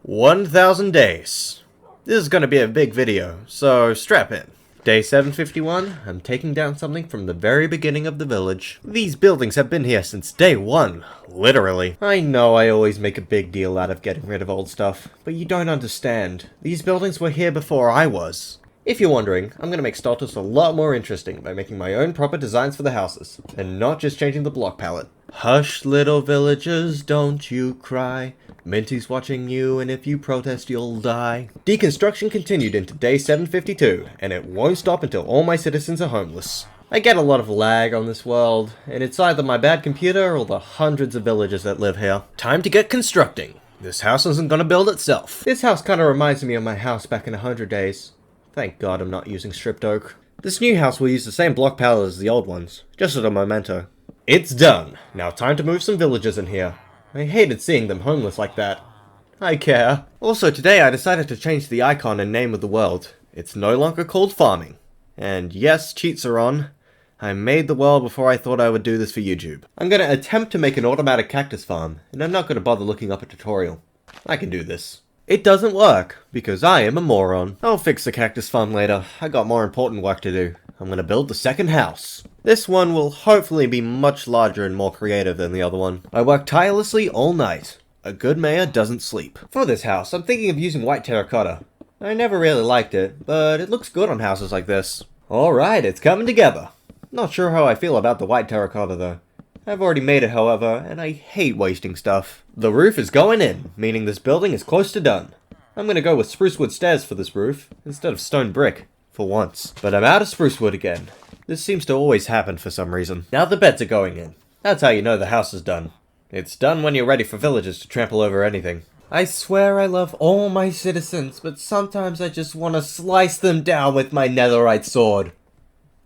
1,000 days. This is going to be a big video, so strap in. Day 751, I'm taking down something from the very beginning of the village. These buildings have been here since day one, literally. I know I always make a big deal out of getting rid of old stuff, but you don't understand. These buildings were here before I was. If you're wondering, I'm going to make Stultus a lot more interesting by making my own proper designs for the houses, and not just changing the block palette. Hush little villagers, don't you cry. Minty's watching you, and if you protest, you'll die. Deconstruction continued into day 752, and it won't stop until all my citizens are homeless. I get a lot of lag on this world, and it's either my bad computer or the hundreds of villagers that live here. Time to get constructing. This house isn't gonna build itself. This house kinda reminds me of my house back in 100 days. Thank God I'm not using stripped oak. This new house will use the same block palette as the old ones, just as a memento. It's done. Now time to move some villagers in here. I hated seeing them homeless like that. I care. Also today I decided to change the icon and name of the world. It's no longer called farming. And yes, cheats are on. I made the world before I thought I would do this for YouTube. I'm gonna attempt to make an automatic cactus farm, and I'm not gonna bother looking up a tutorial. I can do this. It doesn't work, because I am a moron. I'll fix the cactus farm later. I got more important work to do. I'm gonna build the second house. This one will hopefully be much larger and more creative than the other one. I worked tirelessly all night. A good mayor doesn't sleep. For this house, I'm thinking of using white terracotta. I never really liked it, but it looks good on houses like this. Alright, it's coming together. Not sure how I feel about the white terracotta though. I've already made it, however, and I hate wasting stuff. The roof is going in, meaning this building is close to done. I'm gonna go with spruce wood stairs for this roof, instead of stone brick, for once. But I'm out of spruce wood again. This seems to always happen for some reason. Now the beds are going in. That's how you know the house is done. It's done when you're ready for villagers to trample over anything. I swear I love all my citizens, but sometimes I just want to slice them down with my netherite sword.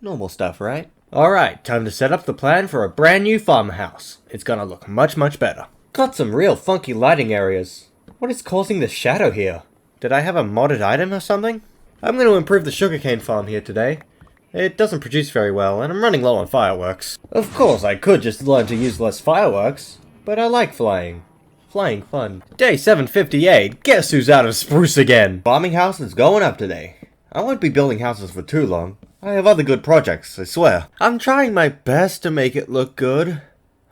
Normal stuff, right? Alright, time to set up the plan for a brand new farmhouse. It's gonna look much better. Got some real funky lighting areas. What is causing the shadow here? Did I have a modded item or something? I'm going to improve the sugarcane farm here today. It doesn't produce very well, and I'm running low on fireworks. Of course, I could just learn to use less fireworks, but I like flying. Flying fun. Day 758, guess who's out of spruce again? Farming house is going up today. I won't be building houses for too long. I have other good projects, I swear. I'm trying my best to make it look good.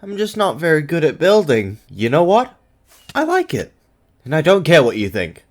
I'm just not very good at building. You know what? I like it. And I don't care what you think.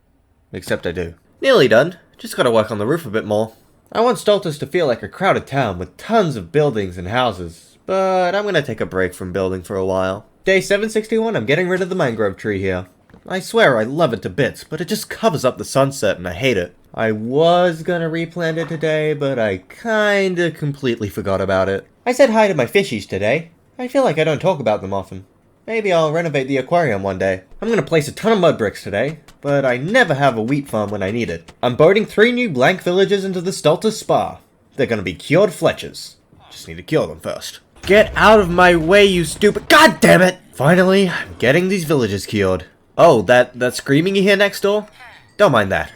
Except I do. Nearly done. Just gotta work on the roof a bit more. I want Stultus to feel like a crowded town with tons of buildings and houses, but I'm gonna take a break from building for a while. Day 761, I'm getting rid of the mangrove tree here. I swear I love it to bits, but it just covers up the sunset and I hate it. I was gonna replant it today, but I kinda completely forgot about it. I said hi to my fishies today. I feel like I don't talk about them often. Maybe I'll renovate the aquarium one day. I'm gonna place a ton of mud bricks today, but I never have a wheat farm when I need it. I'm boating 3 new blank villages into the Stultus spa. They're gonna be cured Fletchers. Just need to cure them first. Get out of my way, you stupid— God damn it! Finally, I'm getting these villages cured. Oh, that screaming you hear next door? Don't mind that.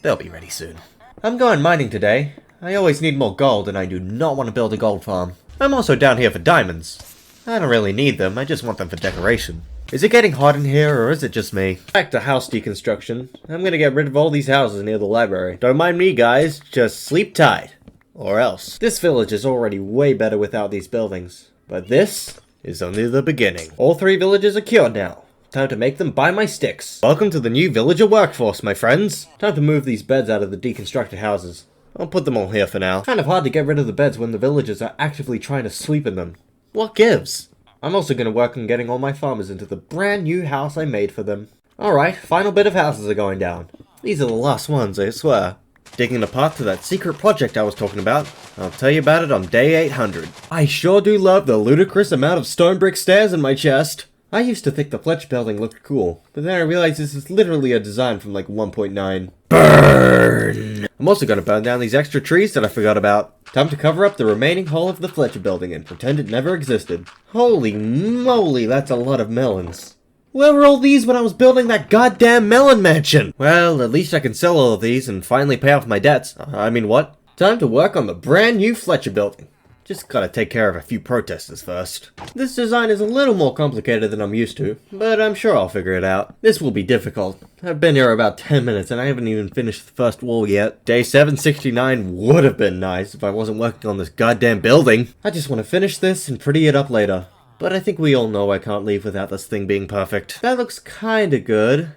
They'll be ready soon. I'm going mining today. I always need more gold, and I do not want to build a gold farm. I'm also down here for diamonds. I don't really need them, I just want them for decoration. Is it getting hot in here, or is it just me? Back to house deconstruction. I'm gonna get rid of all these houses near the library. Don't mind me, guys, just sleep tight. Or else. This village is already way better without these buildings. But this is only the beginning. All 3 villages are cured now. Time to make them by my sticks. Welcome to the new villager workforce, my friends. Time to move these beds out of the deconstructed houses. I'll put them all here for now. Kind of hard to get rid of the beds when the villagers are actively trying to sleep in them. What gives? I'm also going to work on getting all my farmers into the brand new house I made for them. Alright, final bit of houses are going down. These are the last ones, I swear. Digging a path to that secret project I was talking about. I'll tell you about it on day 800. I sure do love the ludicrous amount of stone brick stairs in my chest. I used to think the Fletch building looked cool, but then I realized this is literally a design from like 1.9. Burn! I'm also going to burn down these extra trees that I forgot about. Time to cover up the remaining hull of the Fletcher building and pretend it never existed. Holy moly, that's a lot of melons. Where were all these when I was building that goddamn melon mansion? Well, at least I can sell all of these and finally pay off my debts. I mean, what? Time to work on the brand new Fletcher building. Just gotta take care of a few protesters first. This design is a little more complicated than I'm used to, but I'm sure I'll figure it out. This will be difficult. I've been here about 10 minutes and I haven't even finished the first wall yet. Day 769 would have been nice if I wasn't working on this goddamn building. I just want to finish this and pretty it up later. But I think we all know I can't leave without this thing being perfect. That looks kinda good.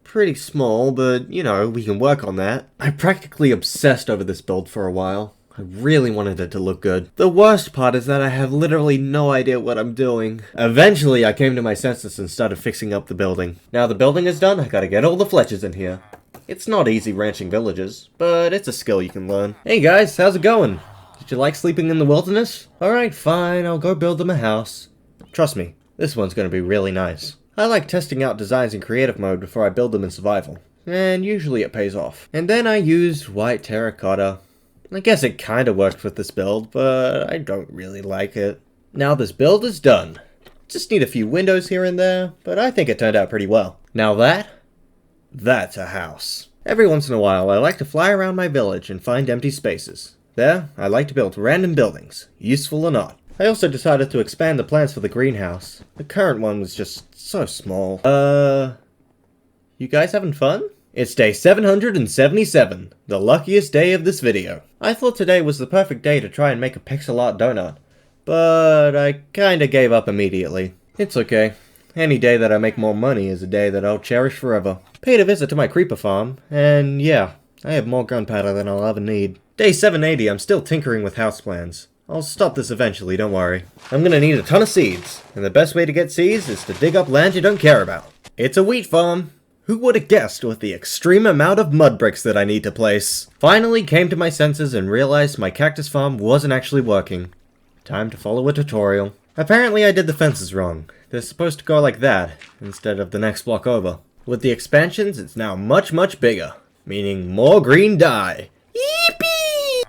Pretty small, but you know, we can work on that. I practically obsessed over this build for a while. I really wanted it to look good. The worst part is that I have literally no idea what I'm doing. Eventually, I came to my senses and started fixing up the building. Now the building is done, I gotta get all the Fletchers in here. It's not easy ranching villages, but it's a skill you can learn. Hey guys, how's it going? Did you like sleeping in the wilderness? Alright, fine, I'll go build them a house. Trust me, this one's gonna be really nice. I like testing out designs in creative mode before I build them in survival, and usually it pays off. And then I used white terracotta. I guess it kinda worked with this build, but I don't really like it. Now this build is done. Just need a few windows here and there, but I think it turned out pretty well. Now that's a house. Every once in a while, I like to fly around my village and find empty spaces. There, I like to build random buildings, useful or not. I also decided to expand the plans for the greenhouse. The current one was just so small. You guys having fun? It's day 777, the luckiest day of this video. I thought today was the perfect day to try and make a pixel art donut, but I kinda gave up immediately. It's okay. Any day that I make more money is a day that I'll cherish forever. Paid a visit to my creeper farm, and yeah, I have more gunpowder than I'll ever need. Day 780, I'm still tinkering with house plans. I'll stop this eventually, don't worry. I'm gonna need a ton of seeds, and the best way to get seeds is to dig up land you don't care about. It's a wheat farm. Who would have guessed with the extreme amount of mud bricks that I need to place? Finally came to my senses and realized my cactus farm wasn't actually working. Time to follow a tutorial. Apparently I did the fences wrong. They're supposed to go like that, instead of the next block over. With the expansions, it's now much, much bigger, meaning more green dye. Yippee!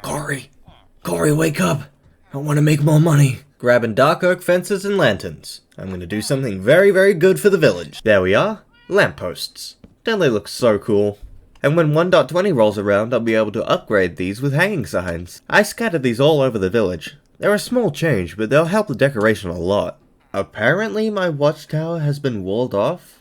Corey, wake up! I want to make more money. Grabbing dark oak fences and lanterns. I'm going to do something very, very good for the village. There we are. Lampposts. Don't they look so cool? And when 1.20 rolls around, I'll be able to upgrade these with hanging signs. I scattered these all over the village. They're a small change, but they'll help the decoration a lot. Apparently my watchtower has been walled off.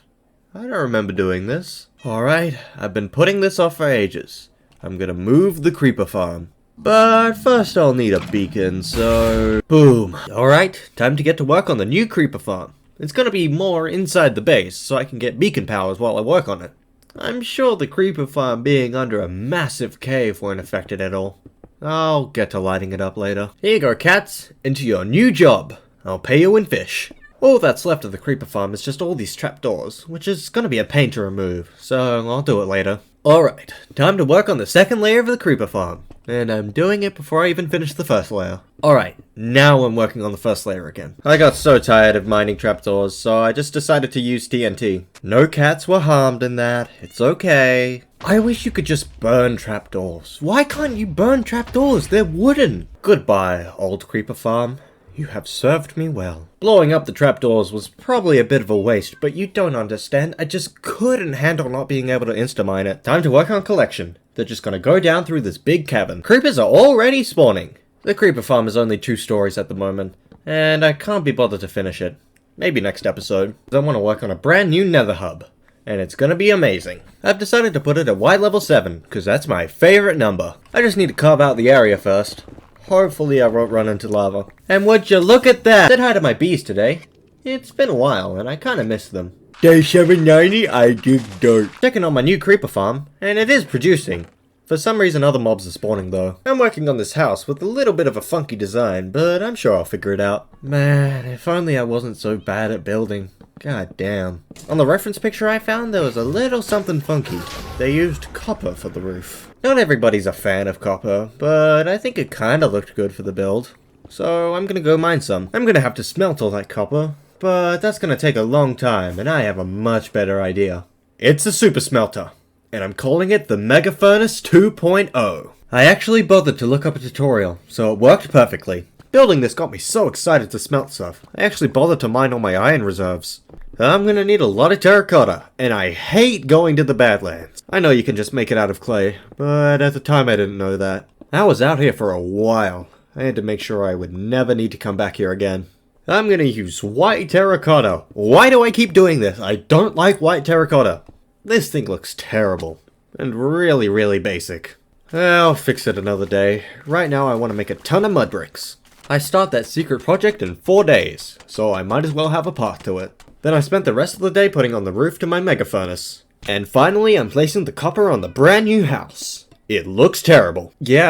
I don't remember doing this. Alright, I've been putting this off for ages. I'm gonna move the creeper farm. But first I'll need a beacon, so... boom. Alright, time to get to work on the new creeper farm. It's gonna be more inside the base, so I can get beacon powers while I work on it. I'm sure the creeper farm being under a massive cave won't affect it at all. I'll get to lighting it up later. Here you go, cats. Into your new job. I'll pay you in fish. All that's left of the creeper farm is just all these trapdoors, which is gonna be a pain to remove, so I'll do it later. Alright, time to work on the second layer of the creeper farm. And I'm doing it before I even finish the first layer. Alright, now I'm working on the first layer again. I got so tired of mining trapdoors, so I just decided to use TNT. No cats were harmed in that, it's okay. I wish you could just burn trapdoors. Why can't you burn trapdoors? They're wooden. Goodbye, old creeper farm. You have served me well. Blowing up the trapdoors was probably a bit of a waste, but you don't understand. I just couldn't handle not being able to insta-mine it. Time to work on collection. They're just gonna go down through this big cavern. Creepers are already spawning. The creeper farm is only 2 stories at the moment, and I can't be bothered to finish it. Maybe next episode. I want to work on a brand new nether hub, and it's gonna be amazing. I've decided to put it at Y level 7, because that's my favorite number. I just need to carve out the area first. Hopefully I won't run into lava. And would you look at that! I said hi to my bees today. It's been a while, and I kinda miss them. Day 790, I dig dirt. Checking on my new creeper farm, and it is producing. For some reason other mobs are spawning though. I'm working on this house with a little bit of a funky design, but I'm sure I'll figure it out. Man, if only I wasn't so bad at building. God damn. On the reference picture I found, there was a little something funky. They used copper for the roof. Not everybody's a fan of copper, but I think it kinda looked good for the build. So I'm gonna go mine some. I'm gonna have to smelt all that copper, but that's gonna take a long time, and I have a much better idea. It's a super smelter, and I'm calling it the Mega Furnace 2.0. I actually bothered to look up a tutorial, so it worked perfectly. Building this got me so excited to smelt stuff. I actually bothered to mine all my iron reserves. I'm gonna need a lot of terracotta, and I hate going to the Badlands. I know you can just make it out of clay, but at the time I didn't know that. I was out here for a while, I had to make sure I would never need to come back here again. I'm gonna use white terracotta. Why do I keep doing this? I don't like white terracotta. This thing looks terrible. And really, really basic. I'll fix it another day. Right now I want to make a ton of mud bricks. I start that secret project in 4 days, so I might as well have a path to it. Then I spent the rest of the day putting on the roof to my mega furnace. And finally I'm placing the copper on the brand new house. It looks terrible. Great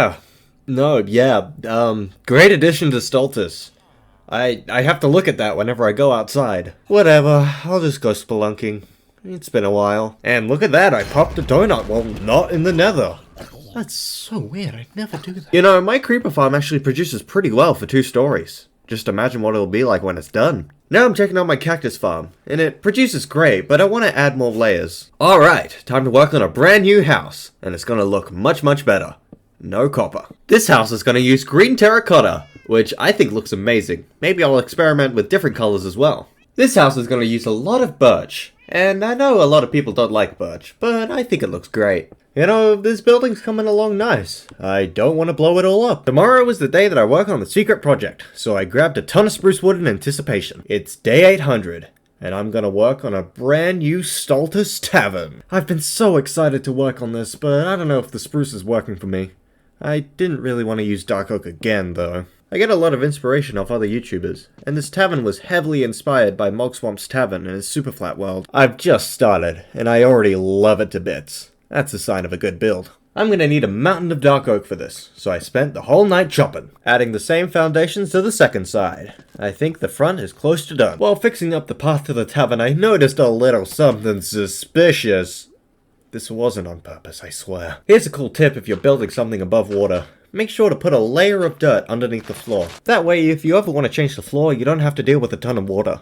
addition to Stultus. I have to look at that whenever I go outside. Whatever, I'll just go spelunking. It's been a while. And look at that, I popped a donut. Well, not in the nether. That's so weird, I'd never do that. You know, my creeper farm actually produces pretty well for 2 stories. Just imagine what it'll be like when it's done. Now I'm checking out my cactus farm, and it produces great, but I want to add more layers. Alright, time to work on a brand new house, and it's gonna look much, much better. No copper. This house is gonna use green terracotta, which I think looks amazing. Maybe I'll experiment with different colors as well. This house is gonna use a lot of birch, and I know a lot of people don't like birch, but I think it looks great. You know, this building's coming along nice. I don't want to blow it all up. Tomorrow is the day that I work on the secret project, so I grabbed a ton of spruce wood in anticipation. It's day 800, and I'm gonna work on a brand new Stultus tavern. I've been so excited to work on this, but I don't know if the spruce is working for me. I didn't really want to use dark oak again, though. I get a lot of inspiration off other YouTubers, and this tavern was heavily inspired by Mogswamp's tavern in his super flat world. I've just started, and I already love it to bits. That's a sign of a good build. I'm gonna need a mountain of dark oak for this, so I spent the whole night chopping, adding the same foundations to the second side. I think the front is close to done. While fixing up the path to the tavern, I noticed a little something suspicious. This wasn't on purpose, I swear. Here's a cool tip if you're building something above water. Make sure to put a layer of dirt underneath the floor. That way, if you ever want to change the floor, you don't have to deal with a ton of water.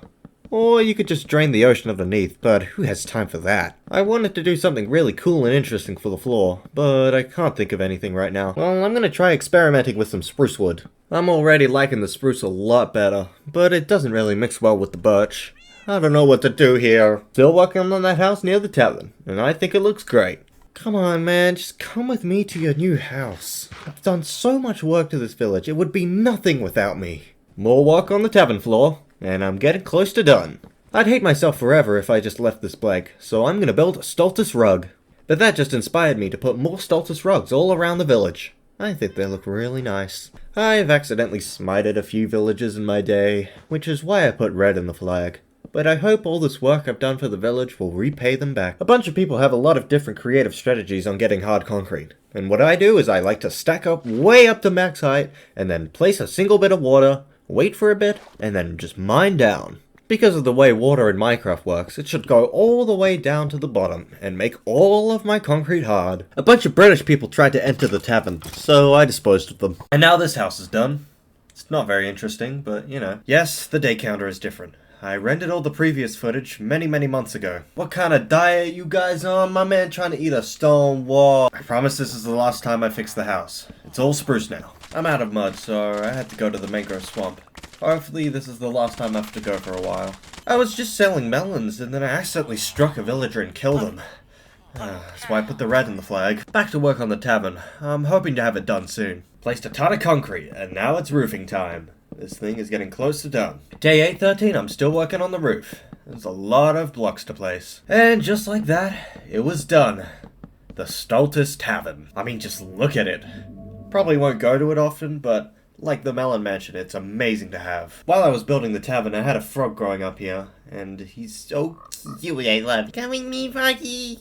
Or you could just drain the ocean underneath, but who has time for that? I wanted to do something really cool and interesting for the floor, but I can't think of anything right now. Well, I'm gonna try experimenting with some spruce wood. I'm already liking the spruce a lot better, but it doesn't really mix well with the birch. I don't know what to do here. Still working on that house near the tavern, and I think it looks great. Come on, man, just come with me to your new house. I've done so much work to this village, it would be nothing without me. More work on the tavern floor, and I'm getting close to done. I'd hate myself forever if I just left this blank, so I'm gonna build a Stultus rug. But that just inspired me to put more Stultus rugs all around the village. I think they look really nice. I've accidentally smited a few villages in my day, which is why I put red in the flag. But I hope all this work I've done for the village will repay them back. A bunch of people have a lot of different creative strategies on getting hard concrete. And what I do is I like to stack up way up to max height, and then place a single bit of water, wait for a bit, and then just mine down. Because of the way water in Minecraft works, it should go all the way down to the bottom, and make all of my concrete hard. A bunch of British people tried to enter the tavern, so I disposed of them. And now this house is done. It's not very interesting, but you know. Yes, the day counter is different. I rendered all the previous footage many months ago. What kind of diet you guys on? My man trying to eat a stone wall. I promise this is the last time I fix the house. It's all spruce now. I'm out of mud, so I had to go to the mangrove swamp. Hopefully this is the last time I have to go for a while. I was just selling melons and then I accidentally struck a villager and killed him. That's why I put the red in the flag. Back to work on the tavern. I'm hoping to have it done soon. Placed a ton of concrete and now it's roofing time. This thing is getting close to done. Day 813, I'm still working on the roof. There's a lot of blocks to place. And just like that, it was done. The Stultus Tavern. I mean, just look at it. Probably won't go to it often, but like the Melon Mansion, it's amazing to have. While I was building the tavern, I had a frog growing up here, and he's so cute, I love. Come with me, Froggy.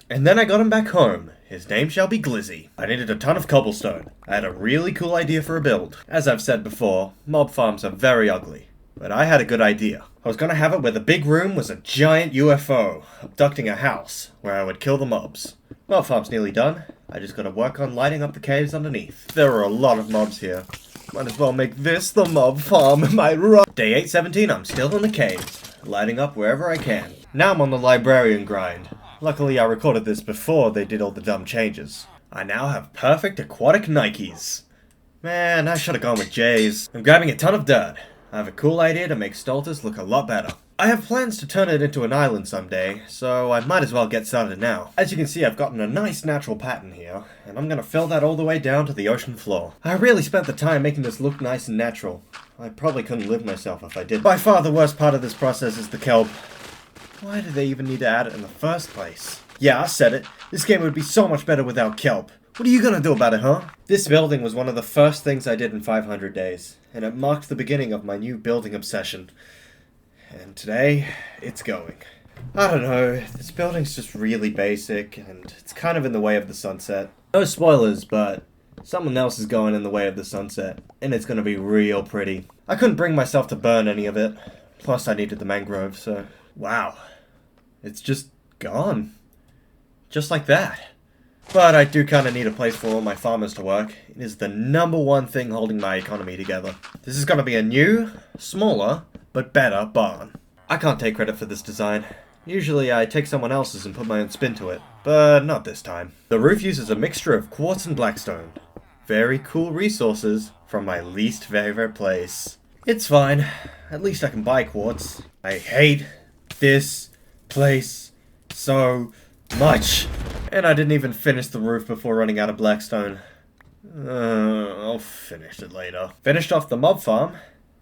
And then I got him back home. His name shall be Glizzy. I needed a ton of cobblestone. I had a really cool idea for a build. As I've said before, mob farms are very ugly. But I had a good idea. I was gonna have it where the big room was a giant UFO, abducting a house, where I would kill the mobs. Mob farm's nearly done. I just gotta work on lighting up the caves underneath. There are a lot of mobs here. Might as well make this the mob farm, am I right? Day 817, I'm still in the caves, lighting up wherever I can. Now I'm on the librarian grind. Luckily I recorded this before they did all the dumb changes. I now have perfect aquatic Nikes. Man, I should have gone with J's. I'm grabbing a ton of dirt. I have a cool idea to make Stultus look a lot better. I have plans to turn it into an island someday, so I might as well get started now. As you can see, I've gotten a nice natural pattern here, and I'm gonna fill that all the way down to the ocean floor. I really spent the time making this look nice and natural. I probably couldn't live myself if I did. By far the worst part of this process is the kelp. Why did they even need to add it in the first place? Yeah, I said it. This game would be so much better without kelp. What are you gonna do about it, huh? This building was one of the first things I did in 500 days, and it marked the beginning of my new building obsession. And today, it's going. I don't know, this building's just really basic, and it's kind of in the way of the sunset. No spoilers, but someone else is going in the way of the sunset, and it's gonna be real pretty. I couldn't bring myself to burn any of it, plus I needed the mangrove, so... Wow. It's just gone. Just like that. But I do kind of need a place for all my farmers to work. It is the #1 thing holding my economy together. This is gonna be a new, smaller, but better barn. I can't take credit for this design. Usually I take someone else's and put my own spin to it, but not this time. The roof uses a mixture of quartz and blackstone. Very cool resources from my least favorite place. It's fine. At least I can buy quartz. I hate this place so much. And I didn't even finish the roof before running out of blackstone. I'll finish it later. Finished off the mob farm,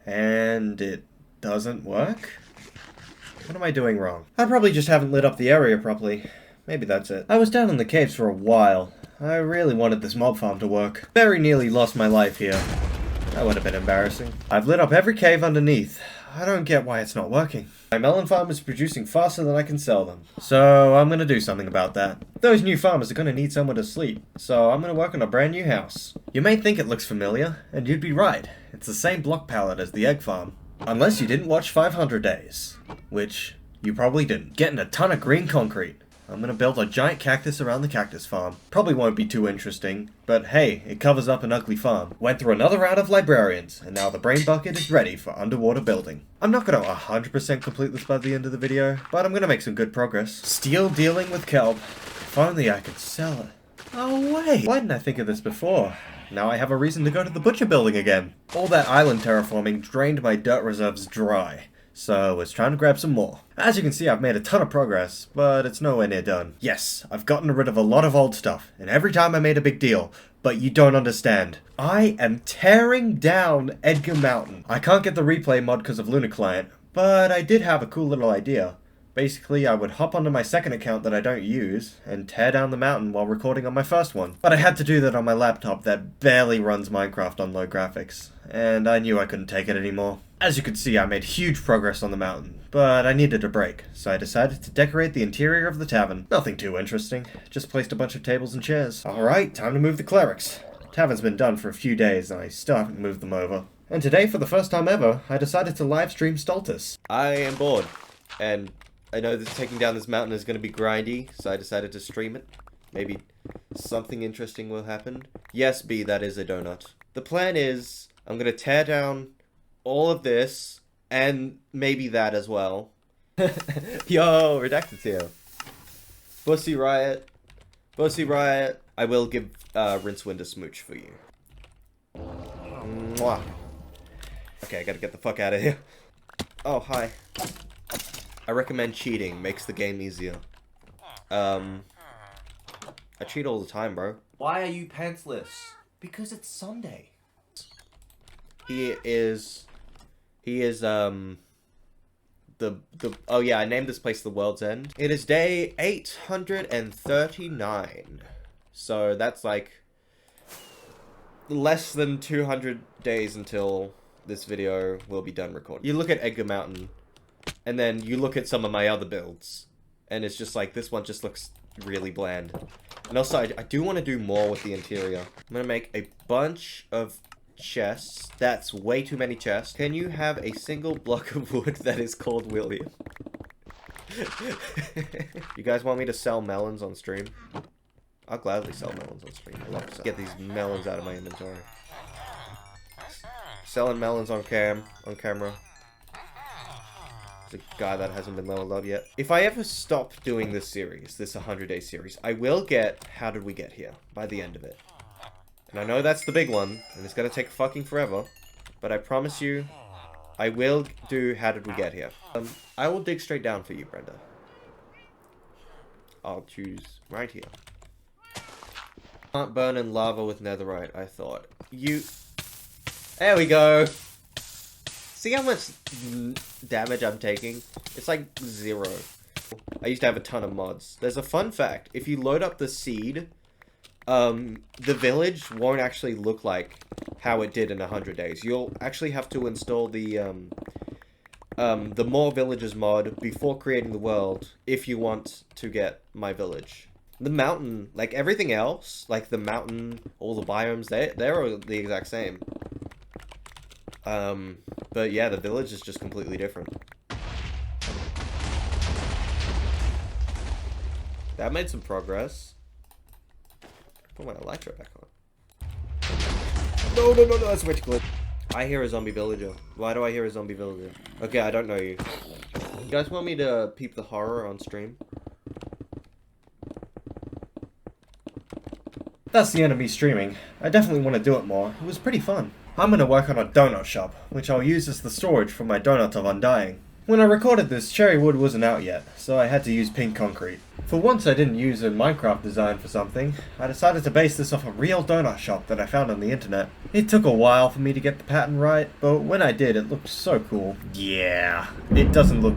and it doesn't work? What am I doing wrong? I probably just haven't lit up the area properly. Maybe that's it. I was down in the caves for a while. I really wanted this mob farm to work. Very nearly lost my life here. That would have been embarrassing. I've lit up every cave underneath. I don't get why it's not working. My melon farm is producing faster than I can sell them. So I'm gonna do something about that. Those new farmers are gonna need somewhere to sleep. So I'm gonna work on a brand new house. You may think it looks familiar, and you'd be right. It's the same block palette as the egg farm. Unless you didn't watch 500 Days. Which, you probably didn't. Getting a ton of green concrete. I'm gonna build a giant cactus around the cactus farm. Probably won't be too interesting, but hey, it covers up an ugly farm. Went through another round of librarians, and now the brain bucket is ready for underwater building. I'm not gonna 100% complete this by the end of the video, but I'm gonna make some good progress. Still dealing with kelp. If only I could sell it. Oh wait, why didn't I think of this before? Now I have a reason to go to the butcher building again. All that island terraforming drained my dirt reserves dry. So I was trying to grab some more. As you can see, I've made a ton of progress, but it's nowhere near done. Yes, I've gotten rid of a lot of old stuff, and every time I made a big deal, but you don't understand. I am tearing down Edgar Mountain. I can't get the replay mod because of Luna Client, but I did have a cool little idea. Basically, I would hop onto my second account that I don't use, and tear down the mountain while recording on my first one. But I had to do that on my laptop that barely runs Minecraft on low graphics, and I knew I couldn't take it anymore. As you can see, I made huge progress on the mountain, but I needed a break, so I decided to decorate the interior of the tavern. Nothing too interesting, just placed a bunch of tables and chairs. Alright, time to move the clerics. Tavern's been done for a few days, and I still haven't moved them over. And today, for the first time ever, I decided to live stream Stultus. I am bored, and I know that taking down this mountain is going to be grindy, so I decided to stream it. Maybe something interesting will happen. Yes, B, that is a donut. The plan is, I'm going to tear down all of this, and maybe that as well. Yo, Redacted's here. Bussy Riot. Bussy Riot. I will give Rincewind a smooch for you. Mwah. Okay, I gotta get the fuck out of here. Oh, hi. I recommend cheating. Makes the game easier. I cheat all the time, bro. Why are you pantsless? Because it's Sunday. He is, oh yeah, I named this place the World's End. It is day 839. So that's like less than 200 days until this video will be done recording. You look at Edgar Mountain, and then you look at some of my other builds, and it's just like, this one just looks really bland. And also, I do want to do more with the interior. I'm gonna make a bunch of chests. That's way too many chests. Can you have a single block of wood that is called William? You guys want me to sell melons on stream? I'll gladly sell melons on stream. I love to get these melons out of my inventory. Selling melons on camera. There's a guy that hasn't been leveled up yet. If I ever stop doing this series, this 100-day series, I will get How Did We Get Here by the end of it. And I know that's the big one, and it's gonna take fucking forever, but I promise you, I will do how did we get here. I will dig straight down for you, Brenda. I'll choose right here. Can't burn in lava with netherite, I thought. There we go! See how much damage I'm taking? It's like 0. I used to have a ton of mods. There's a fun fact. If you load up the seed, the village won't actually look like how it did in 100 days. You'll actually have to install the More Villages mod before creating the world if you want to get my village. The mountain, like everything else, like the mountain, all the biomes, they're the exact same. But yeah, the village is just completely different. That made some progress. Put my elytra back on. No, that's witch glitch. I hear a zombie villager. Why do I hear a zombie villager? Okay, I don't know you. You guys want me to peep the horror on stream? That's the end of me streaming. I definitely want to do it more. It was pretty fun. I'm going to work on a donut shop, which I'll use as the storage for my donut of undying. When I recorded this, cherry wood wasn't out yet, so I had to use pink concrete. For once I didn't use a Minecraft design for something, I decided to base this off a real donut shop that I found on the internet. It took a while for me to get the pattern right, but when I did, it looked so cool. Yeah, it doesn't look...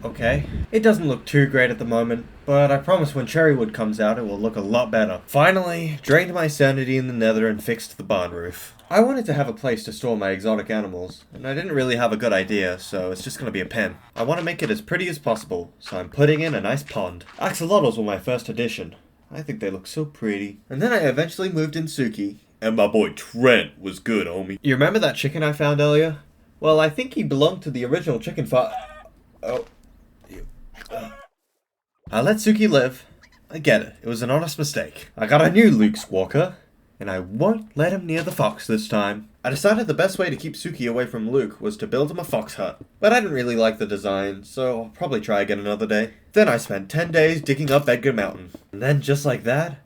okay. It doesn't look too great at the moment, but I promise when Cherrywood comes out it will look a lot better. Finally, drained my sanity in the nether and fixed the barn roof. I wanted to have a place to store my exotic animals, and I didn't really have a good idea, so it's just gonna be a pen. I want to make it as pretty as possible, so I'm putting in a nice pond. Axolotls were my first addition. I think they look so pretty. And then I eventually moved in Suki. And my boy Trent was good, homie. You remember that chicken I found earlier? Well, I think he belonged to the original chicken farm. Oh. I let Suki live. I get it. It was an honest mistake. I got a new Luke Squawker, and I won't let him near the fox this time. I decided the best way to keep Suki away from Luke was to build him a fox hut. But I didn't really like the design, so I'll probably try again another day. Then I spent 10 days digging up Edgar Mountain. And then just like that,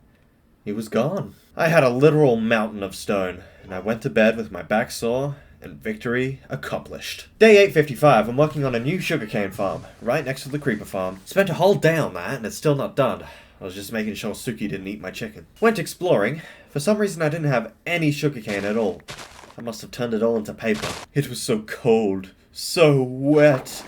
he was gone. I had a literal mountain of stone, and I went to bed with my back sore and victory accomplished. Day 855, I'm working on a new sugarcane farm, right next to the creeper farm. Spent a whole day on that, and it's still not done. I was just making sure Suki didn't eat my chicken. Went exploring. For some reason I didn't have any sugarcane at all. I must have turned it all into paper. It was so cold, so wet.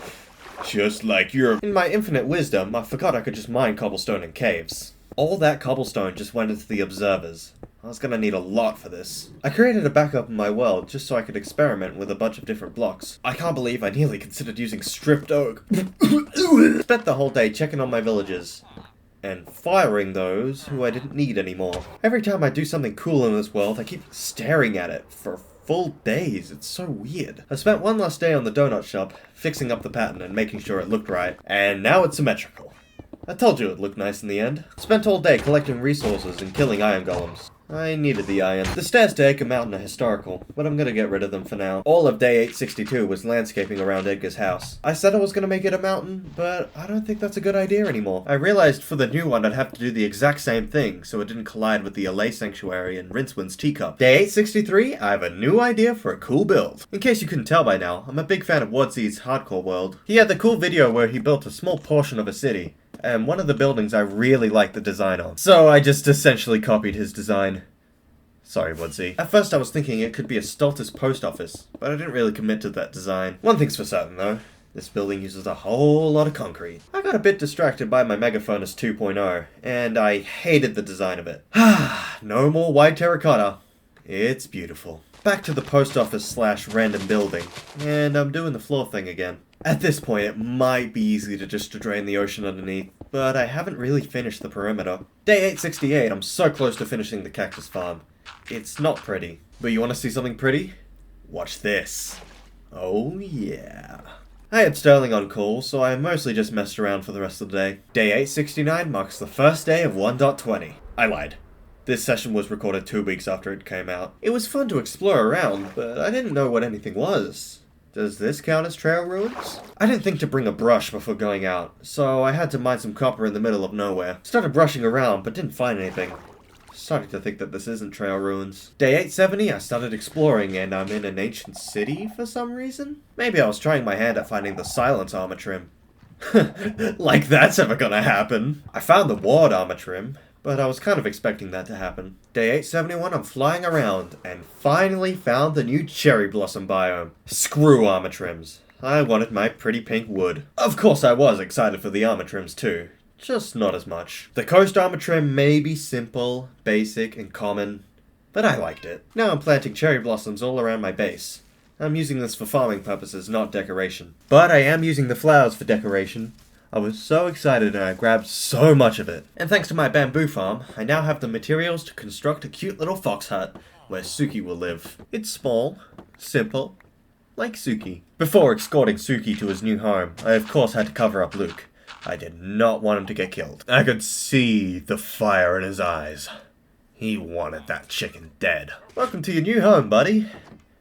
Just like your... In my infinite wisdom, I forgot I could just mine cobblestone in caves. All that cobblestone just went into the observers. I was gonna need a lot for this. I created a backup in my world just so I could experiment with a bunch of different blocks. I can't believe I nearly considered using stripped oak. Spent the whole day checking on my villagers. And firing those who I didn't need anymore. Every time I do something cool in this world, I keep staring at it for full days. It's so weird. I spent one last day on the donut shop, fixing up the pattern and making sure it looked right. And now it's symmetrical. I told you it looked nice in the end. Spent all day collecting resources and killing iron golems. I needed the iron. The stairs to Edgar Mountain are historical, but I'm gonna get rid of them for now. All of day 862 was landscaping around Edgar's house. I said I was gonna make it a mountain, but I don't think that's a good idea anymore. I realized for the new one I'd have to do the exact same thing, so it didn't collide with the Allay Sanctuary and Rincewind's teacup. Day 863, I have a new idea for a cool build. In case you couldn't tell by now, I'm a big fan of Wodsy's Hardcore World. He had the cool video where he built a small portion of a city. And one of the buildings I really liked the design of. So I just essentially copied his design. Sorry, Woodsy. At first I was thinking it could be a Stultus post office, but I didn't really commit to that design. One thing's for certain though, this building uses a whole lot of concrete. I got a bit distracted by my Mega Furnace 2.0, and I hated the design of it. No more white terracotta. It's beautiful. Back to the post office / random building, and I'm doing the floor thing again. At this point, it might be easy to just drain the ocean underneath, but I haven't really finished the perimeter. Day 868, I'm so close to finishing the cactus farm. It's not pretty, but you want to see something pretty? Watch this. Oh yeah. I had Sterling on call, so I mostly just messed around for the rest of the day. Day 869 marks the first day of 1.20. I lied. This session was recorded 2 weeks after it came out. It was fun to explore around, but I didn't know what anything was. Does this count as trail ruins? I didn't think to bring a brush before going out, so I had to mine some copper in the middle of nowhere. Started brushing around, but didn't find anything. starting to think that this isn't trail ruins. Day 870, I started exploring and I'm in an ancient city for some reason. Maybe I was trying my hand at finding the silence armor trim. Like that's ever gonna happen. I found the ward armor trim, but I was kind of expecting that to happen. Day 871, I'm flying around and finally found the new cherry blossom biome. Screw armor trims. I wanted my pretty pink wood. Of course I was excited for the armor trims too. Just not as much. The coast armor trim may be simple, basic, and common, but I liked it. Now I'm planting cherry blossoms all around my base. I'm using this for farming purposes, not decoration. But I am using the flowers for decoration. I was so excited and I grabbed so much of it. And thanks to my bamboo farm, I now have the materials to construct a cute little fox hut where Suki will live. It's small, simple, like Suki. Before escorting Suki to his new home, I of course had to cover up Luke. I did not want him to get killed. I could see the fire in his eyes. He wanted that chicken dead. Welcome to your new home, buddy.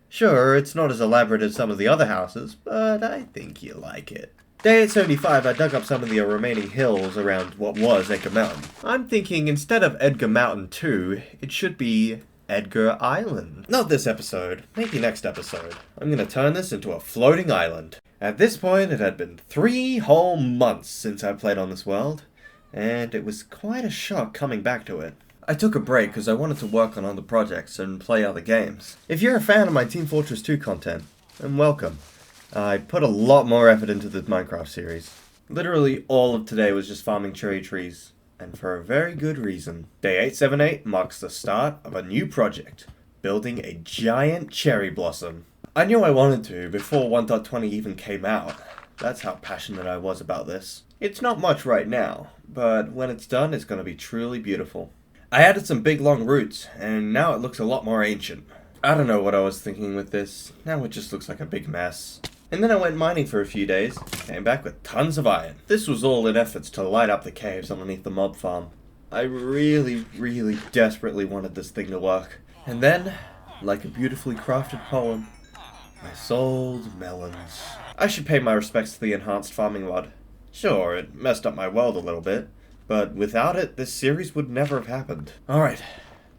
Sure, it's not as elaborate as some of the other houses, but I think you like it. Day 875, I dug up some of the remaining hills around what was Edgar Mountain. I'm thinking instead of Edgar Mountain 2, it should be Edgar Island. Not this episode, maybe next episode. I'm gonna turn this into a floating island. At this point, it had been 3 whole months since I played on this world, and it was quite a shock coming back to it. I took a break because I wanted to work on other projects and play other games. If you're a fan of my Team Fortress 2 content, then welcome. I put a lot more effort into the Minecraft series. Literally all of today was just farming cherry trees, and for a very good reason. Day 878 marks the start of a new project, building a giant cherry blossom. I knew I wanted to before 1.20 even came out. That's how passionate I was about this. It's not much right now, but when it's done, it's going to be truly beautiful. I added some big long roots, and now it looks a lot more ancient. I don't know what I was thinking with this. Now it just looks like a big mess. And then I went mining for a few days, came back with tons of iron. This was all in efforts to light up the caves underneath the mob farm. I really desperately wanted this thing to work. And then, like a beautifully crafted poem, I sold melons. I should pay my respects to the enhanced farming mod. Sure, it messed up my world a little bit, but without it, this series would never have happened. Alright,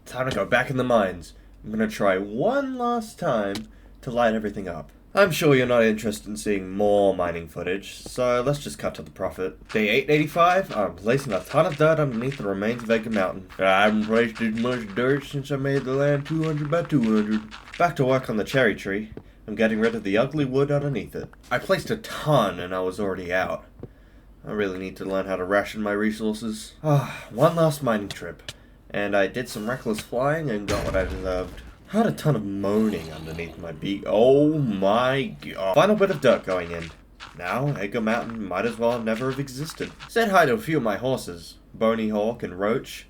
time to go back in the mines. I'm gonna try one last time to light everything up. I'm sure you're not interested in seeing more mining footage, so let's just cut to the profit. Day 885, I'm placing a ton of dirt underneath the remains of Edgar Mountain. I haven't placed as much dirt since I made the land 200 by 200. Back to work on the cherry tree. I'm getting rid of the ugly wood underneath it. I placed a ton and I was already out. I really need to learn how to ration my resources. One last mining trip. And I did some reckless flying and got what I deserved. I had a ton of moaning underneath my beak. Oh my god. Final bit of dirt going in. Now, Edgar Mountain might as well never have existed. Said hi to a few of my horses. Bony Hawk and Roach.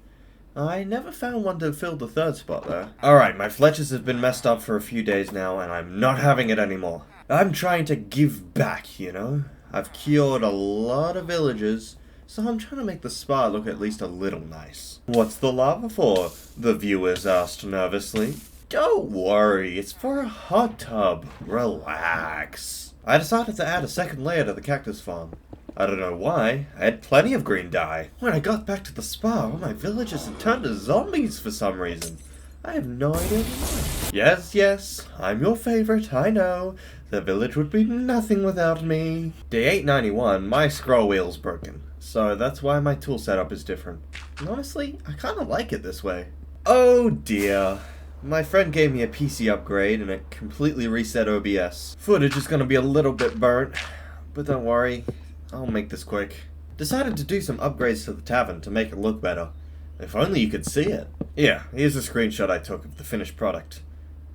I never found one to fill the third spot though. Alright, my fletches have been messed up for a few days now and I'm not having it anymore. I'm trying to give back, you know? I've cured a lot of villagers, so I'm trying to make the spa look at least a little nice. What's the lava for? The viewers asked nervously. Don't worry, it's for a hot tub. Relax. I decided to add a second layer to the cactus farm. I don't know why, I had plenty of green dye. When I got back to the spa, all my villagers had turned to zombies for some reason. I have no idea why. Yes, I'm your favorite, I know. The village would be nothing without me. Day 891, my scroll wheel's broken, so that's why my tool setup is different. And honestly, I kinda like it this way. Oh dear. My friend gave me a PC upgrade and it completely reset OBS. Footage is gonna be a little bit burnt, but don't worry, I'll make this quick. Decided to do some upgrades to the tavern to make it look better. If only you could see it. Yeah, here's a screenshot I took of the finished product.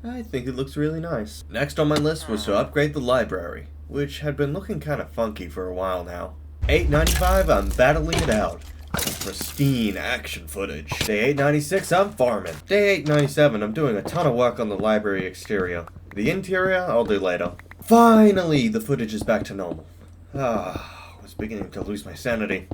I think it looks really nice. Next on my list was to upgrade the library, which had been looking kinda funky for a while now. 895, I'm battling it out. Some pristine action footage. Day 896, I'm farming. Day 897, I'm doing a ton of work on the library exterior. The interior, I'll do later. Finally, the footage is back to normal. I was beginning to lose my sanity.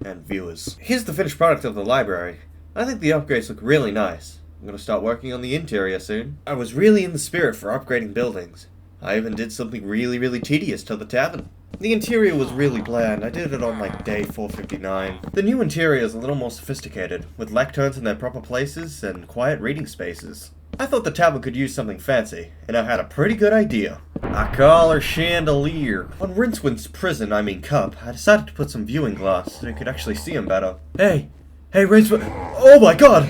And viewers. Here's the finished product of the library. I think the upgrades look really nice. I'm gonna start working on the interior soon. I was really in the spirit for upgrading buildings. I even did something really tedious to the tavern. The interior was really bland. I did it on like day 459. The new interior is a little more sophisticated, with lecterns in their proper places and quiet reading spaces. I thought the tavern could use something fancy, and I had a pretty good idea. I call her chandelier. On Rincewind's cup, I decided to put some viewing glass so you could actually see him better. Hey, Rincewind. Oh my god!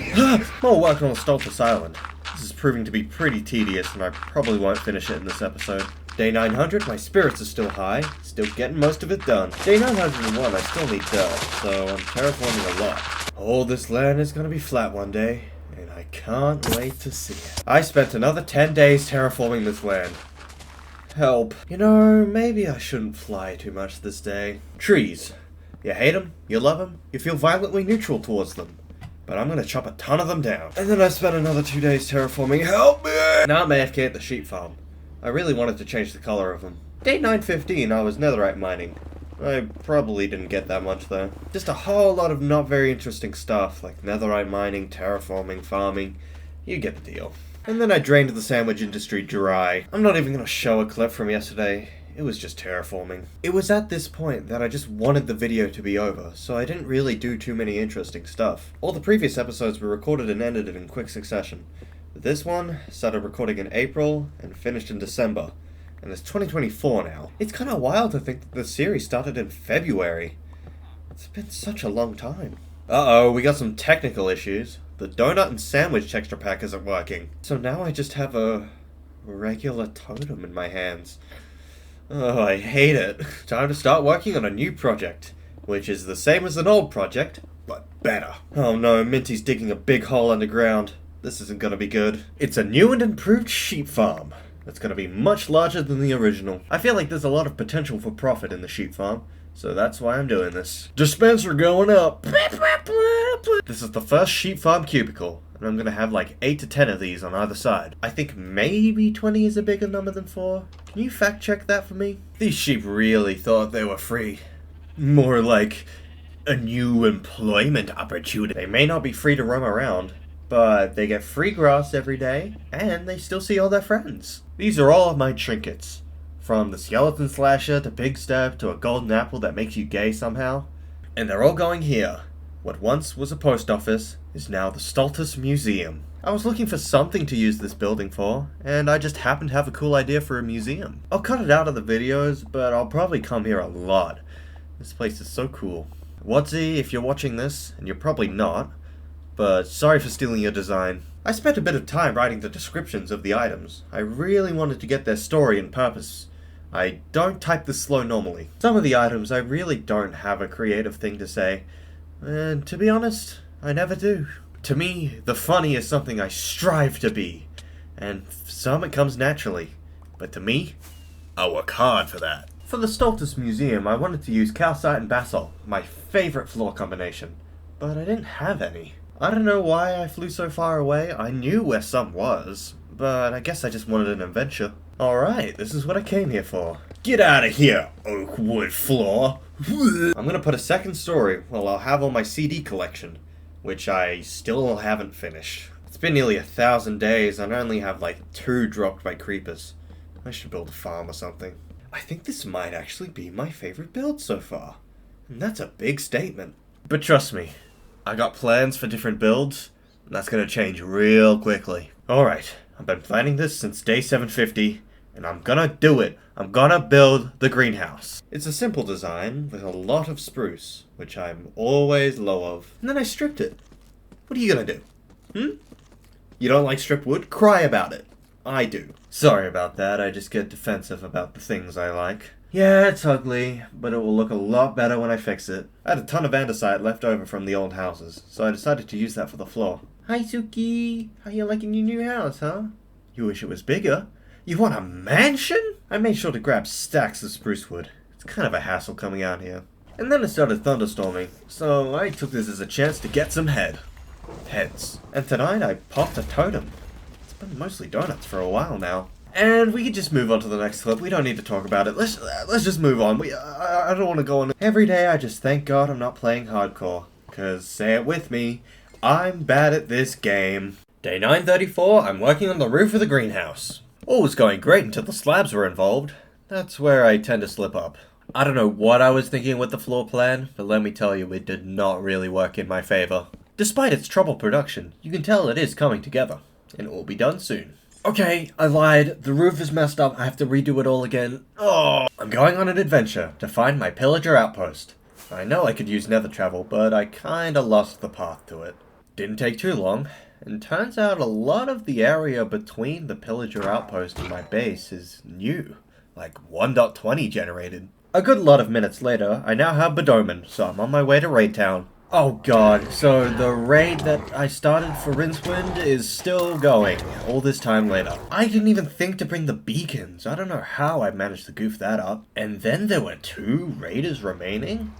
More work on Stultus Island. This is proving to be pretty tedious, and I probably won't finish it in this episode. Day 900, my spirits are still high, still getting most of it done. Day 901, I still need dirt, so I'm terraforming a lot. Oh, this land is gonna be flat one day, and I can't wait to see it. I spent another 10 days terraforming this land. Help. You know, maybe I shouldn't fly too much this day. Trees. You hate them, you love them, you feel violently neutral towards them. But I'm gonna chop a ton of them down. And then I spent another 2 days terraforming. Help me! Now I'm AFK at the sheep farm. I really wanted to change the color of them. Day 915, I was netherite mining. I probably didn't get that much though. Just a whole lot of not very interesting stuff, like netherite mining, terraforming, farming. You get the deal. And then I drained the sandwich industry dry. I'm not even gonna show a clip from yesterday. It was just terraforming. It was at this point that I just wanted the video to be over, so I didn't really do too many interesting stuff. All the previous episodes were recorded and edited in quick succession. This one started recording in April and finished in December, and it's 2024 now. It's kind of wild to think that the series started in February. It's been such a long time. Uh-oh, we got some technical issues. The donut and sandwich texture pack isn't working. So now I just have a regular totem in my hands. Oh, I hate it. Time to start working on a new project, which is the same as an old project, but better. Oh no, Minty's digging a big hole underground. This isn't gonna be good. It's a new and improved sheep farm. It's gonna be much larger than the original. I feel like there's a lot of potential for profit in the sheep farm, so that's why I'm doing this. Dispenser going up. This is the first sheep farm cubicle, and I'm gonna have like 8 to 10 of these on either side. I think maybe 20 is a bigger number than 4. Can you fact check that for me? These sheep really thought they were free. More like a new employment opportunity. They may not be free to roam around, but they get free grass every day, and they still see all their friends. These are all of my trinkets. From the skeleton slasher to pig step to a golden apple that makes you gay somehow. And they're all going here. What once was a post office is now the Stultus Museum. I was looking for something to use this building for, and I just happened to have a cool idea for a museum. I'll cut it out of the videos, but I'll probably come here a lot. This place is so cool. Watsy, if you're watching this, and you're probably not, but sorry for stealing your design. I spent a bit of time writing the descriptions of the items. I really wanted to get their story and purpose. I don't type this slow normally. Some of the items I really don't have a creative thing to say, and to be honest, I never do. To me, the funny is something I strive to be, and for some it comes naturally. But to me, I work hard for that. For the Stultus Museum, I wanted to use calcite and basalt, my favorite floor combination, but I didn't have any. I don't know why I flew so far away. I knew where some was, but I guess I just wanted an adventure. Alright, this is what I came here for. Get out of here, oak wood floor. I'm gonna put a second story while I'll have all my CD collection, which I still haven't finished. It's been nearly 1,000 days and I only have like 2 dropped by creepers. I should build a farm or something. I think this might actually be my favorite build so far. And that's a big statement. But trust me, I got plans for different builds, and that's gonna change real quickly. Alright, I've been planning this since day 750, and I'm gonna do it. I'm gonna build the greenhouse. It's a simple design with a lot of spruce, which I'm always low of. And then I stripped it. What are you gonna do? You don't like stripped wood? Cry about it. I do. Sorry about that, I just get defensive about the things I like. Yeah, it's ugly, but it will look a lot better when I fix it. I had a ton of andesite left over from the old houses, so I decided to use that for the floor. Hi Suki, how you liking your new house, huh? You wish it was bigger? You want a mansion? I made sure to grab stacks of spruce wood. It's kind of a hassle coming out here. And then it started thunderstorming, so I took this as a chance to get some heads. And tonight I popped a totem. It's been mostly donuts for a while now. And we can just move on to the next clip. We don't need to talk about it. Let's just move on. I don't want to go on. Every day I just thank God I'm not playing hardcore. Cause, say it with me, I'm bad at this game. Day 934, I'm working on the roof of the greenhouse. All was going great until the slabs were involved. That's where I tend to slip up. I don't know what I was thinking with the floor plan, but let me tell you, it did not really work in my favor. Despite its troubled production, you can tell it is coming together, and it will be done soon. Okay, I lied. The roof is messed up. I have to redo it all again. Oh, I'm going on an adventure to find my pillager outpost. I know I could use nether travel, but I kinda lost the path to it. Didn't take too long, and turns out a lot of the area between the pillager outpost and my base is new. Like 1.20 generated. A good lot of minutes later, I now have Bedoman, so I'm on my way to Raid Town. Oh god, so the raid that I started for Rincewind is still going, all this time later. I didn't even think to bring the beacons. I don't know how I managed to goof that up. And then there were 2 raiders remaining?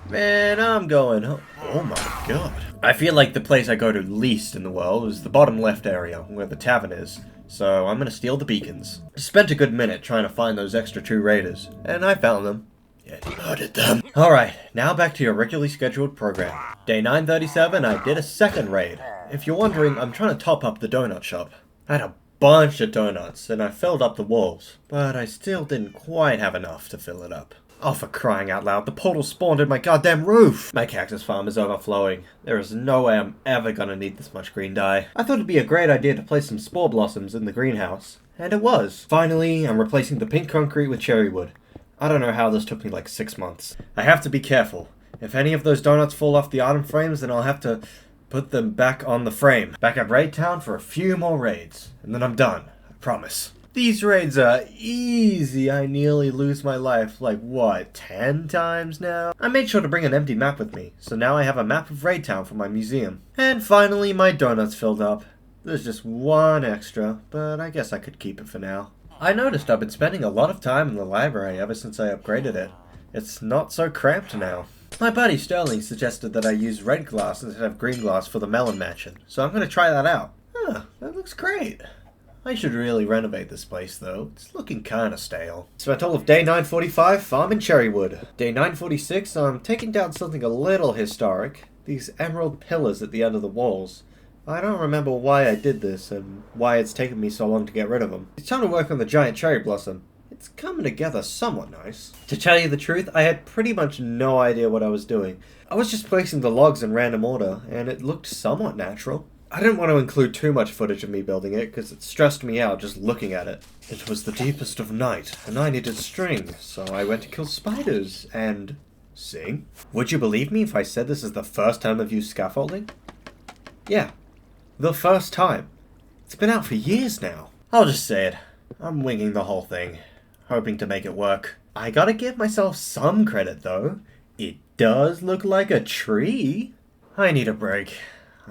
Man, I'm going home. Oh my god. I feel like the place I go to least in the world is the bottom left area, where the tavern is. So I'm gonna steal the beacons. Spent a good minute trying to find those extra 2 raiders, and I found them. Yeah, murdered them. Alright, now back to your regularly scheduled program. Day 937, I did a second raid. If you're wondering, I'm trying to top up the donut shop. I had a bunch of donuts, and I filled up the walls, but I still didn't quite have enough to fill it up. Oh, for crying out loud, the portal spawned in my goddamn roof! My cactus farm is overflowing. There is no way I'm ever gonna need this much green dye. I thought it'd be a great idea to place some spore blossoms in the greenhouse. And it was. Finally, I'm replacing the pink concrete with cherry wood. I don't know how this took me like 6 months. I have to be careful. If any of those donuts fall off the item frames, then I'll have to put them back on the frame. Back at Raid Town for a few more raids. And then I'm done. I promise. These raids are easy. I nearly lose my life, like what, 10 times now? I made sure to bring an empty map with me, so now I have a map of Raid Town for my museum. And finally, my donuts filled up. There's just 1 extra, but I guess I could keep it for now. I noticed I've been spending a lot of time in the library ever since I upgraded it. It's not so cramped now. My buddy Sterling suggested that I use red glass instead of green glass for the melon mansion, so I'm going to try that out. Huh, that looks great. I should really renovate this place though. It's looking kinda stale. Spent all of day 945 farming cherrywood. Day 946 I'm taking down something a little historic. These emerald pillars at the end of the walls. I don't remember why I did this and why it's taken me so long to get rid of them. It's time to work on the giant cherry blossom. It's coming together somewhat nice. To tell you the truth, I had pretty much no idea what I was doing. I was just placing the logs in random order, and it looked somewhat natural. I didn't want to include too much footage of me building it, because it stressed me out just looking at it. It was the deepest of night, and I needed string, so I went to kill spiders, and sing. Would you believe me if I said this is the first time I've used scaffolding? Yeah. The first time. It's been out for years now. I'll just say it. I'm winging the whole thing, hoping to make it work. I gotta give myself some credit though. It does look like a tree. I need a break,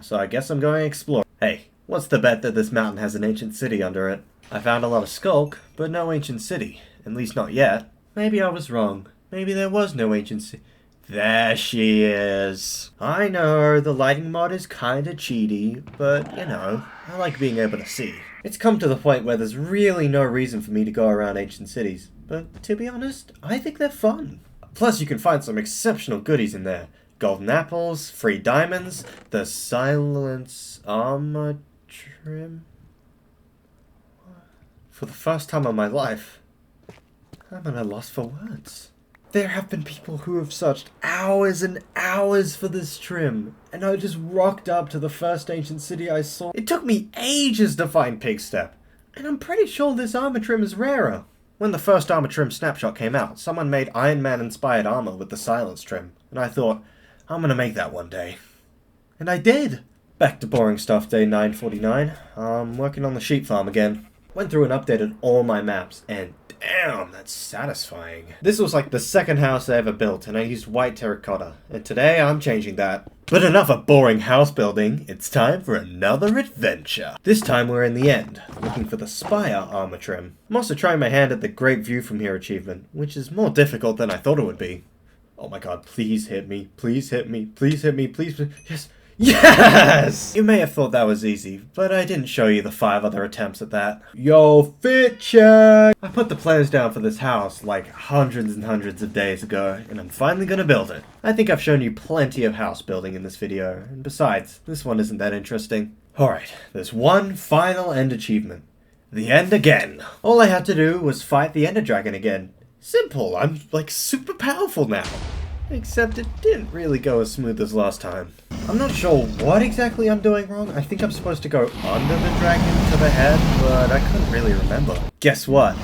so I guess I'm going to explore. Hey, what's the bet that this mountain has an ancient city under it? I found a lot of skulk, but no ancient city. At least not yet. Maybe I was wrong. Maybe there was no ancient city. There she is. I know, the lighting mod is kinda cheaty, but, you know, I like being able to see. It's come to the point where there's really no reason for me to go around ancient cities, but to be honest, I think they're fun. Plus you can find some exceptional goodies in there. Golden apples, free diamonds, the silence armor trim. For the first time in my life, I'm at a loss for words. There have been people who have searched hours and hours for this trim, and I just rocked up to the first ancient city I saw. It took me ages to find Pigstep, and I'm pretty sure this armor trim is rarer. When the first armor trim snapshot came out, someone made Iron Man inspired armor with the silence trim, and I thought, I'm gonna make that one day. And I did! Back to boring stuff, day 949. I'm working on the sheep farm again. Went through and updated all my maps, and damn, that's satisfying. This was like the second house I ever built, and I used white terracotta, and today I'm changing that. But enough of boring house building, it's time for another adventure. This time we're in the end, looking for the Spire armor trim. I'm also trying my hand at the Great View from Here achievement, which is more difficult than I thought it would be. Oh my god, please hit me, please hit me, please hit me, please, yes! Yes! You may have thought that was easy, but I didn't show you the 5 other attempts at that. Yo, fit check! I put the plans down for this house like hundreds and hundreds of days ago, and I'm finally gonna build it. I think I've shown you plenty of house building in this video, and besides, this one isn't that interesting. Alright, there's one final end achievement. The end again. All I had to do was fight the Ender Dragon again. Simple, I'm like super powerful now. Except it didn't really go as smooth as last time. I'm not sure what exactly I'm doing wrong. I think I'm supposed to go under the dragon to the head, but I couldn't really remember. Guess what?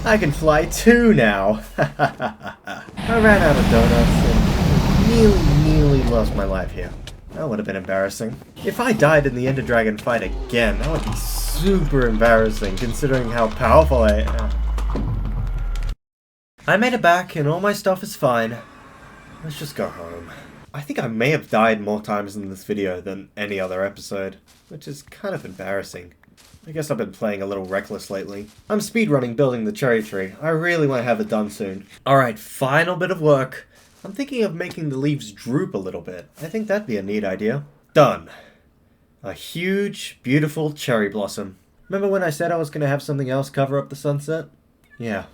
I can fly too now. I ran out of donuts and nearly lost my life here. That would have been embarrassing. If I died in the Ender Dragon fight again, that would be super embarrassing considering how powerful I am. I made it back and all my stuff is fine. Let's just go home. I think I may have died more times in this video than any other episode, which is kind of embarrassing. I guess I've been playing a little reckless lately. I'm speedrunning building the cherry tree. I really want to have it done soon. Alright, final bit of work. I'm thinking of making the leaves droop a little bit. I think that'd be a neat idea. Done. A huge, beautiful cherry blossom. Remember when I said I was going to have something else cover up the sunset? Yeah,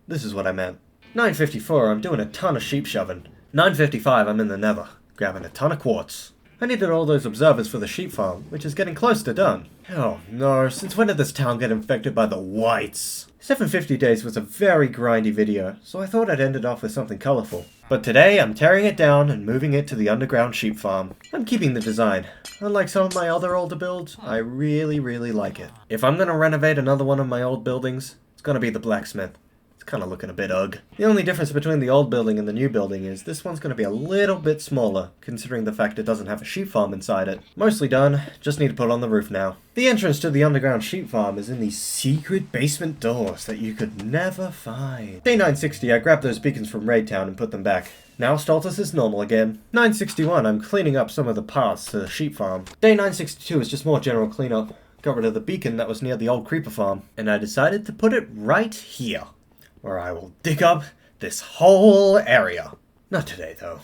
this is what I meant. 9:54, I'm doing a ton of sheep shoving. 9:55, I'm in the nether, grabbing a ton of quartz. I needed all those observers for the sheep farm, which is getting close to done. Oh no, since when did this town get infected by the whites? 750 days was a very grindy video, so I thought I'd end it off with something colourful. But today, I'm tearing it down and moving it to the underground sheep farm. I'm keeping the design. Unlike some of my other older builds, I really like it. If I'm gonna renovate another one of my old buildings, it's gonna be the blacksmith. It's kind of looking a bit ugh. The only difference between the old building and the new building is this one's going to be a little bit smaller, considering the fact it doesn't have a sheep farm inside it. Mostly done, just need to put on the roof now. The entrance to the underground sheep farm is in these secret basement doors that you could never find. Day 960, I grabbed those beacons from Raid Town and put them back. Now Stultus is normal again. 961, I'm cleaning up some of the paths to the sheep farm. Day 962 is just more general cleanup. Got rid of the beacon that was near the old creeper farm, and I decided to put it right here, where I will dig up this whole area. Not today, though.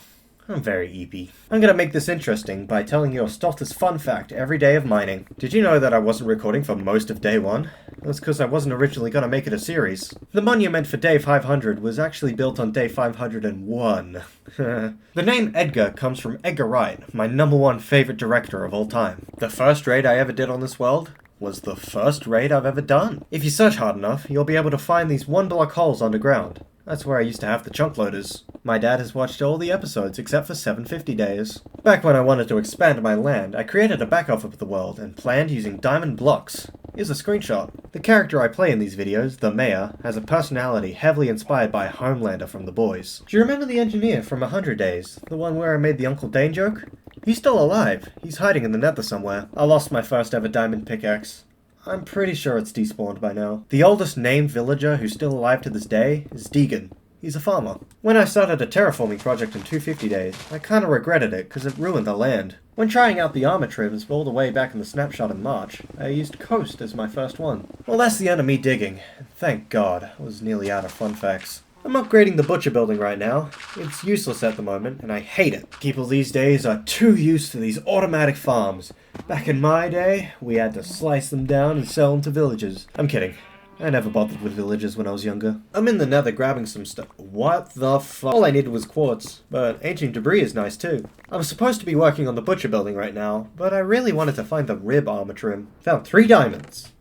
I'm very eepy. I'm gonna make this interesting by telling you a Stultus fun fact every day of mining. Did you know that I wasn't recording for most of day 1? That's because I wasn't originally gonna make it a series. The monument for day 500 was actually built on day 501. The name Edgar comes from Edgar Wright, my #1 favorite director of all time. The first raid I ever did on this world was the first raid I've ever done. If you search hard enough, you'll be able to find these 1-block holes underground. That's where I used to have the chunk loaders. My dad has watched all the episodes except for 750 days. Back when I wanted to expand my land, I created a backup of the world and planned using diamond blocks. Here's a screenshot. The character I play in these videos, the Mayor, has a personality heavily inspired by Homelander from The Boys. Do you remember the engineer from 100 Days? The one where I made the Uncle Dane joke? He's still alive. He's hiding in the nether somewhere. I lost my first ever diamond pickaxe. I'm pretty sure it's despawned by now. The oldest named villager who's still alive to this day is Deegan. He's a farmer. When I started a terraforming project in 250 Days, I kinda regretted it because it ruined the land. When trying out the armor trims all the way back in the snapshot in March, I used Coast as my first one. Well, that's the end of me digging. Thank God, I was nearly out of fun facts. I'm upgrading the butcher building right now. It's useless at the moment, and I hate it. People these days are too used to these automatic farms. Back in my day, we had to slice them down and sell them to villagers. I'm kidding. I never bothered with villagers when I was younger. I'm in the nether grabbing some stuff. What the fuck? All I needed was quartz, but ancient debris is nice too. I was supposed to be working on the butcher building right now, but I really wanted to find the rib armor trim. Found 3 diamonds.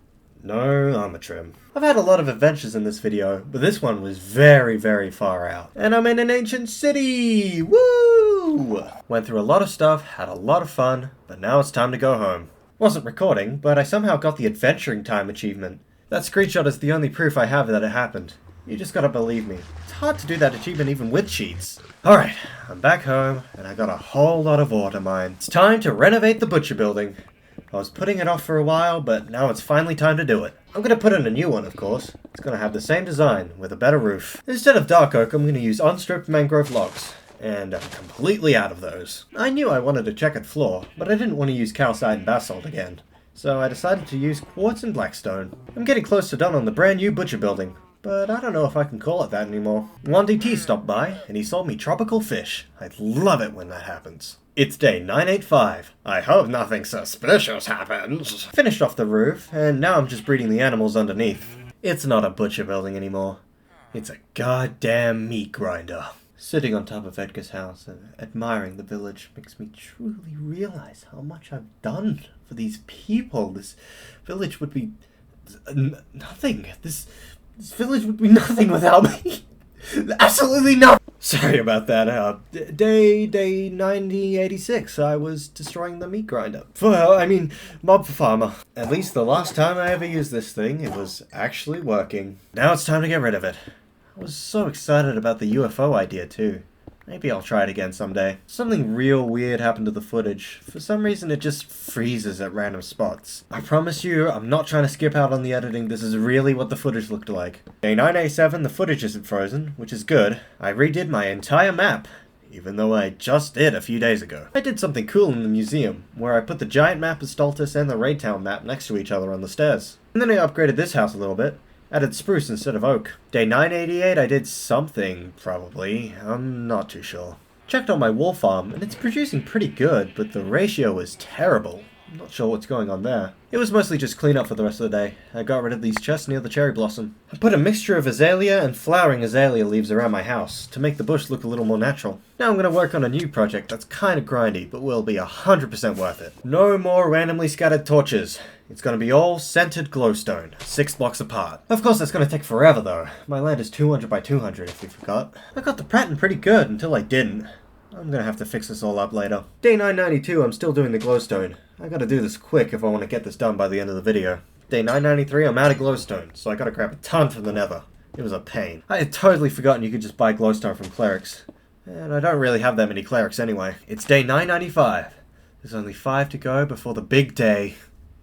No armor trim. I've had a lot of adventures in this video, but this one was very far out. And I'm in an ancient city! Woo! Went through a lot of stuff, had a lot of fun, but now it's time to go home. Wasn't recording, but I somehow got the adventuring time achievement. That screenshot is the only proof I have that it happened. You just gotta believe me. It's hard to do that achievement even with cheats. Alright, I'm back home, and I got a whole lot of ore to mine. It's time to renovate the butcher building. I was putting it off for a while, but now it's finally time to do it. I'm going to put in a new one, of course. It's going to have the same design, with a better roof. Instead of dark oak, I'm going to use unstripped mangrove logs. And I'm completely out of those. I knew I wanted a checkered floor, but I didn't want to use calcite and basalt again. So I decided to use quartz and blackstone. I'm getting close to done on the brand new butcher building, but I don't know if I can call it that anymore. 1DT stopped by, and he sold me tropical fish. I love it when that happens. It's day 985. I hope nothing suspicious happens. Finished off the roof, and now I'm just breeding the animals underneath. It's not a butcher building anymore. It's a goddamn meat grinder. Sitting on top of Edgar's house and admiring the village makes me truly realize how much I've done for these people. This village would be nothing. This village would be nothing without me. Absolutely not! Sorry about that. Day 9086, I was destroying the meat grinder. Mob farmer. At least the last time I ever used this thing, it was actually working. Now it's time to get rid of it. I was so excited about the UFO idea too. Maybe I'll try it again someday. Something real weird happened to the footage. For some reason it just freezes at random spots. I promise you, I'm not trying to skip out on the editing, this is really what the footage looked like. Day 987, the footage isn't frozen, which is good. I redid my entire map, even though I just did a few days ago. I did something cool in the museum, where I put the giant map of Stultus and the Raid Town map next to each other on the stairs. And then I upgraded this house a little bit. Added spruce instead of oak. Day 988 I did something, probably. I'm not too sure. Checked on my wool farm, and it's producing pretty good, but the ratio was terrible. I'm not sure what's going on there. It was mostly just clean up for the rest of the day. I got rid of these chests near the cherry blossom. I put a mixture of azalea and flowering azalea leaves around my house, to make the bush look a little more natural. Now I'm going to work on a new project that's kinda grindy, but will be 100% worth it. No more randomly scattered torches. It's going to be all centered glowstone, 6 blocks apart. Of course that's going to take forever though. My land is 200 by 200 if you forgot. I got the pattern pretty good until I didn't. I'm going to have to fix this all up later. Day 992 I'm still doing the glowstone. I gotta do this quick if I want to get this done by the end of the video. Day 993 I'm out of glowstone, so I gotta grab a ton from the nether. It was a pain. I had totally forgotten you could just buy glowstone from clerics. And I don't really have that many clerics anyway. It's day 995. There's only 5 to go before the big day.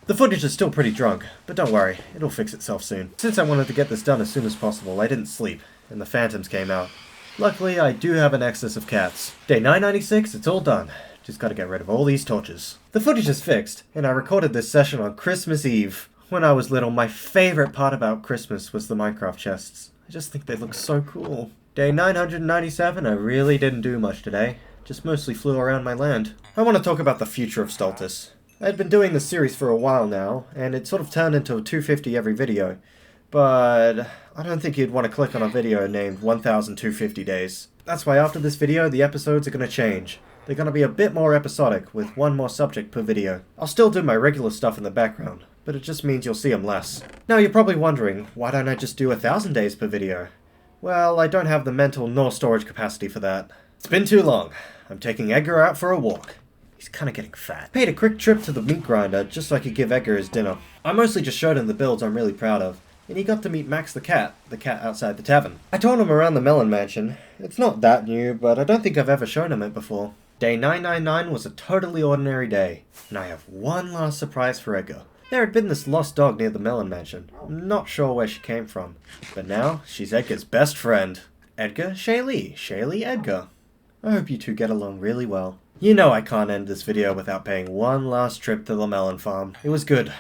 The footage is still pretty drunk, but don't worry, it'll fix itself soon. Since I wanted to get this done as soon as possible, I didn't sleep, and the phantoms came out. Luckily, I do have an excess of cats. Day 996, it's all done. Just gotta get rid of all these torches. The footage is fixed, and I recorded this session on Christmas Eve. When I was little, my favorite part about Christmas was the Minecraft chests. I just think they look so cool. Day 997, I really didn't do much today. Just mostly flew around my land. I want to talk about the future of Stultus. I'd been doing this series for a while now, and it sort of turned into a 250 every video. But I don't think you'd want to click on a video named 1250 Days. That's why after this video, the episodes are going to change. They're going to be a bit more episodic, with one more subject per video. I'll still do my regular stuff in the background, but it just means you'll see them less. Now you're probably wondering, why don't I just do 1,000 days per video? Well, I don't have the mental nor storage capacity for that. It's been too long. I'm taking Edgar out for a walk. He's kinda getting fat. Paid a quick trip to the meat grinder just so I could give Edgar his dinner. I mostly just showed him the builds I'm really proud of, and he got to meet Max the cat outside the tavern. I told him around the melon mansion. It's not that new, but I don't think I've ever shown him it before. Day 999 was a totally ordinary day, and I have one last surprise for Edgar. There had been this lost dog near the melon mansion. I'm not sure where she came from, but now she's Edgar's best friend. Edgar, Shaylee, Shaylee, Edgar. I hope you two get along really well. You know I can't end this video without paying one last trip to the melon farm. It was good.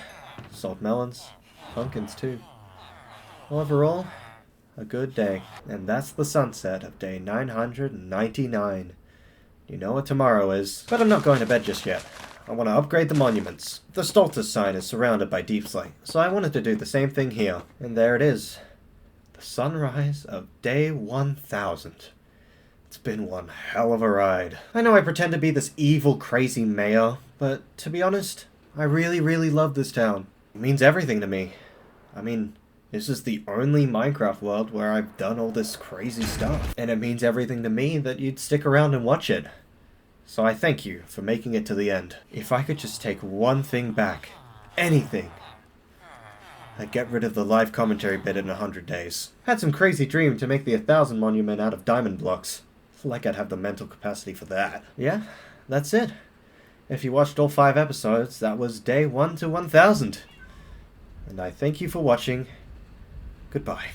Salt melons, pumpkins too. Overall, a good day. And that's the sunset of day 999. You know what tomorrow is. But I'm not going to bed just yet. I want to upgrade the monuments. The Stultus sign is surrounded by deep slate, so I wanted to do the same thing here. And there it is. The sunrise of day 1000. It's been one hell of a ride. I know I pretend to be this evil, crazy mayor, but to be honest, I really love this town. It means everything to me. I mean, this is the only Minecraft world where I've done all this crazy stuff. And it means everything to me that you'd stick around and watch it. So I thank you for making it to the end. If I could just take one thing back, anything, I'd get rid of the live commentary bit in 100 days. Had some crazy dream to make the 1000 monument out of diamond blocks. Like I'd have the mental capacity for that. Yeah, that's it. If you watched all 5 episodes, that was day 1 to 1000. And I thank you for watching. Goodbye.